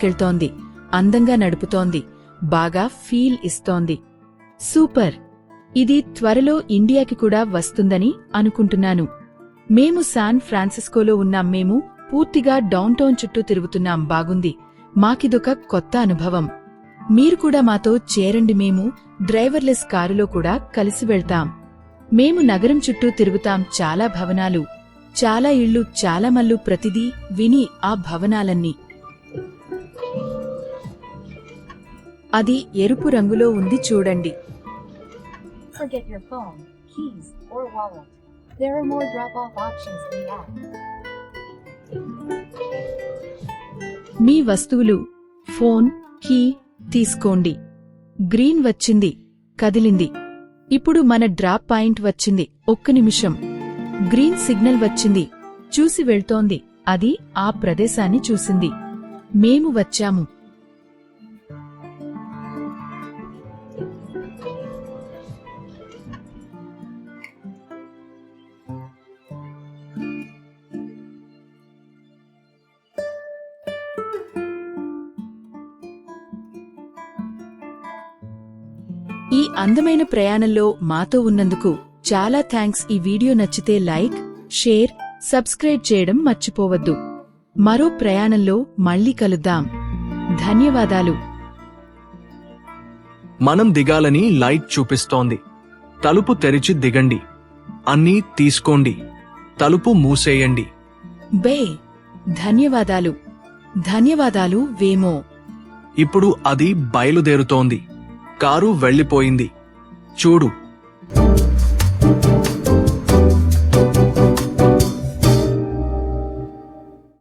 కెళ్తోంది, అందంగా నడుపుతోంది, బాగా ఫీల్ ఇస్తోంది. సూపర్! ఇది త్వరలో ఇండియాకి కూడా వస్తుందని అనుకుంటున్నాను. మేము శాన్ ఫ్రాన్సిస్కోలో ఉన్నాం. మేము పూర్తిగా డౌన్టౌన్ చుట్టూ తిరుగుతున్నాం. బాగుంది. మాకిదొక కొత్త అనుభవం. మీరు కూడా మాతో చేరండి. మేము డ్రైవర్లెస్ కారులో కూడా కలిసి వెళ్తాం. మేము నగరం చుట్టూ తిరుగుతాం. చాలా భవనాలు, చాలా ఇళ్ళు, చాలా మల్లు, ప్రతిదీ విని ఆ భవనాలన్నీ. అది ఎరుపు రంగులో ఉంది చూడండి. Forget your phone, keys, or wallet. There are more drop-off options in the app. మీ వస్తువులు, ఫోన్, కీ తీసుకోండి. గ్రీన్ వచ్చింది, కదిలింది. ఇప్పుడు మన డ్రాప్ పాయింట్ వచ్చింది. ఒక్క నిమిషం. గ్రీన్ సిగ్నల్ వచ్చింది, చూసి వెళ్తోంది. అది ఆ ప్రదేశాన్ని చూసింది. మేము వచ్చాము. ఈ అందమైన ప్రయాణంలో మాతో ఉన్నందుకు చాలా థాంక్స్. ఈ వీడియో నచ్చితే లైక్, షేర్, సబ్స్క్రైబ్ చేయడం మర్చిపోవద్దు. మరో ప్రయాణంలో మళ్ళీ కలుద్దాం. ధన్యవాదాలు. మనం దిగాలని లైట్ చూపిస్తోంది. తలుపు తెరిచి దిగండి. అన్నీ తీసుకోండి. తలుపు మూసేయండి. బే. ధన్యవాదాలు. ధన్యవాదాలు వేమో. ఇప్పుడు అది బయలుదేరుతోంది. కారు వెళ్ళిపోయింది. చూడు.